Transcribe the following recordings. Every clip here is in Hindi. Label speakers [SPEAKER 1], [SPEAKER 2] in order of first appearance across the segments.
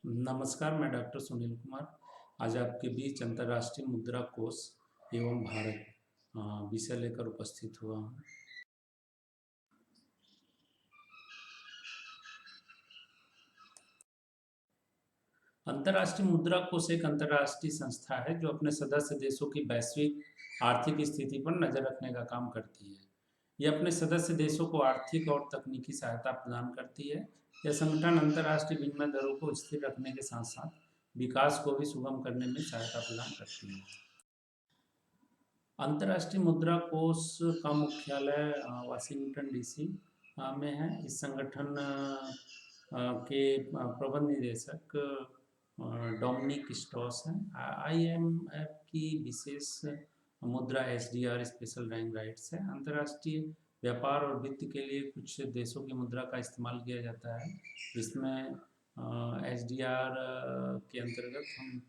[SPEAKER 1] नमस्कार, मैं डॉक्टर सुनील कुमार आज आपके बीच अंतर्राष्ट्रीय मुद्रा कोष एवं भारत विषय लेकर उपस्थित हुआ हूँ। अंतर्राष्ट्रीय मुद्रा कोष एक अंतर्राष्ट्रीय संस्था है जो अपने सदस्य देशों की वैश्विक आर्थिक स्थिति पर नजर रखने का काम करती है। यह अपने सदस्य देशों को आर्थिक और तकनीकी सहायता प्रदान करती है। यह संगठन अंतर्राष्ट्रीय विनिमय दरों को स्थिर रखने के साथ साथ विकास को भी सुगम करने में सहायता प्रदान करती है। अंतर्राष्ट्रीय मुद्रा कोष का मुख्यालय वाशिंगटन डीसी में है। इस संगठन के प्रबंध निदेशक डोमिनिक स्ट्रॉस हैं। आईएमएफ की विशेष मुद्रा एसडीआर स्पेशल रैंक राइट्स है। अंतर्राष्ट्रीय व्यापार और वित्त के लिए कुछ देशों की मुद्रा का इस्तेमाल किया जाता है, जिसमें एसडीआर के अंतर्गत हम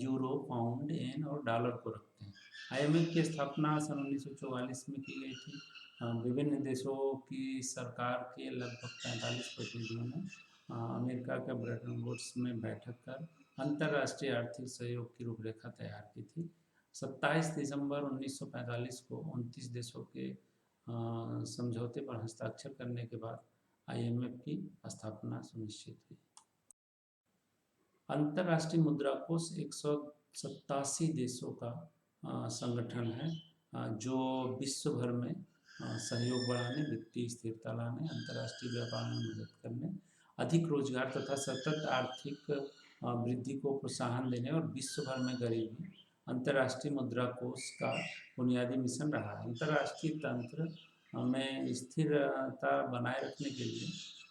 [SPEAKER 1] यूरो, पाउंड, येन और डॉलर को रखते हैं। आईएमएफ की स्थापना सन 1944 में की गई थी। विभिन्न देशों की सरकार के लगभग 45 प्रतिनिधियों ने अमेरिका के ब्रेटन वुड्स में बैठक कर अंतर्राष्ट्रीय आर्थिक सहयोग की रूपरेखा तैयार की थी। 27 दिसंबर 1945 को 29 देशों के समझौते पर हस्ताक्षर करने के बाद आईएमएफ की स्थापना सुनिश्चित हुई। अंतर्राष्ट्रीय मुद्रा कोष 187 देशों का संगठन है जो विश्व भर में सहयोग बढ़ाने, वित्तीय स्थिरता लाने, अंतर्राष्ट्रीय व्यापार में मदद करने, अधिक रोजगार तथा सतत आर्थिक वृद्धि को प्रोत्साहन देने और विश्व भर में गरीबी अंतर्राष्ट्रीय मुद्रा कोष का बुनियादी मिशन रहा है। अंतर्राष्ट्रीय तंत्र में स्थिरता बनाए रखने के लिए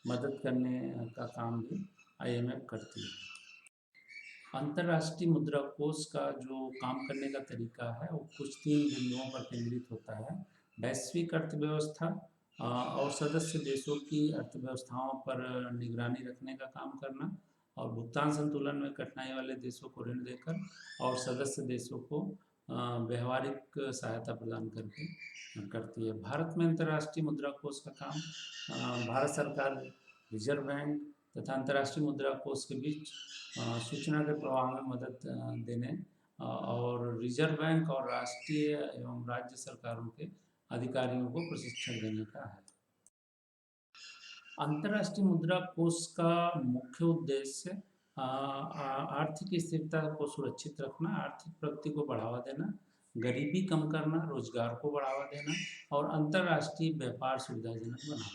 [SPEAKER 1] मदद करने का काम भी आईएमएफ करती है। अंतर्राष्ट्रीय मुद्रा कोष का जो काम करने का तरीका है वो कुछ 3 बिंदुओं पर केंद्रित होता है। वैश्विक अर्थव्यवस्था और सदस्य देशों की अर्थव्यवस्थाओं पर निगरानी रखने का काम करना और भुगतान संतुलन में कठिनाई वाले देशों को ऋण देकर और सदस्य देशों को व्यवहारिक सहायता प्रदान करके करती है। भारत में अंतर्राष्ट्रीय मुद्रा कोष का काम भारत सरकार, रिजर्व बैंक तथा अंतर्राष्ट्रीय मुद्रा कोष के बीच सूचना के प्रवाह में मदद देने और रिजर्व बैंक और राष्ट्रीय एवं राज्य सरकारों के अधिकारियों को प्रशिक्षण देने का है। अंतर्राष्ट्रीय मुद्रा कोष का मुख्य उद्देश्य आर्थिक स्थिरता को सुरक्षित रखना, आर्थिक प्रगति को बढ़ावा देना, गरीबी कम करना, रोजगार को बढ़ावा देना और अंतर्राष्ट्रीय व्यापार सुविधाजनक बनाना।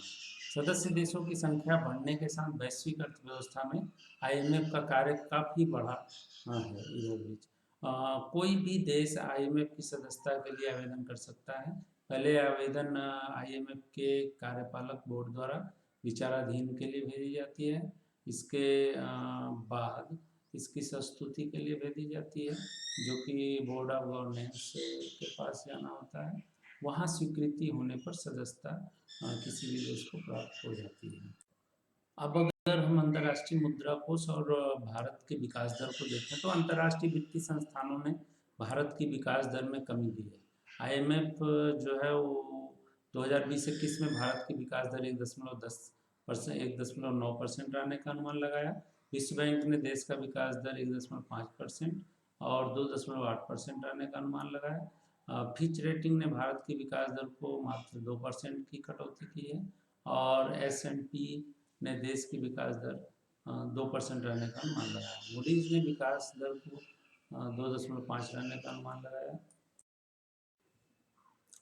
[SPEAKER 1] सदस्य देशों की संख्या बढ़ने के साथ वैश्विक अर्थव्यवस्था में आईएमएफ का कार्य काफ़ी बढ़ा है। इधर बीच कोई भी देश आईएमएफ की सदस्यता के लिए आवेदन कर सकता है। पहले आवेदन आईएमएफ के कार्यपालक बोर्ड द्वारा विचाराधीन के लिए भेजी जाती है। इसके बाद इसकी संस्तुति के लिए भेजी जाती है, जो कि बोर्ड ऑफ गवर्नेंस के पास जाना होता है। वहाँ स्वीकृति होने पर सदस्यता किसी भी देश को प्राप्त हो जाती है। अब अगर हम अंतर्राष्ट्रीय मुद्रा कोष और भारत के विकास दर को देखें तो अंतर्राष्ट्रीय वित्तीय संस्थानों ने भारत की विकास दर में कमी दी है। आईएमएफ जो है वो 2020-21 में भारत की विकास दर 1.9% रहने का अनुमान लगाया। विश्व बैंक ने देश का विकास दर 1.5% और 2.8% रहने का अनुमान लगाया। फिच रेटिंग ने भारत की विकास दर को मात्र 2% की कटौती की है और S&P ने देश की विकास दर 2% रहने का अनुमान लगाया। मूडीज ने विकास दर को 2.5 रहने का अनुमान लगाया।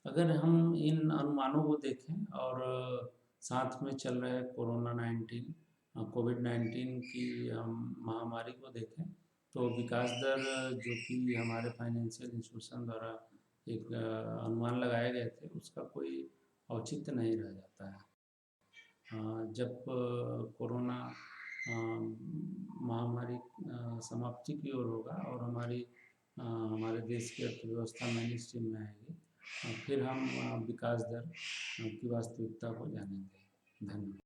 [SPEAKER 1] अगर हम इन अनुमानों को देखें और साथ में चल रहे कोविड-19 की हम महामारी को देखें तो विकास दर जो कि हमारे फाइनेंशियल इंस्टीट्यूशन द्वारा एक अनुमान लगाए गए थे उसका कोई औचित्य नहीं रह जाता है। जब कोरोना महामारी समाप्ति की ओर होगा और हमारे देश की अर्थव्यवस्था मेन स्ट्रीम में आएगी, फिर हम विकास दर की वास्तविकता को जानेंगे। धन्यवाद।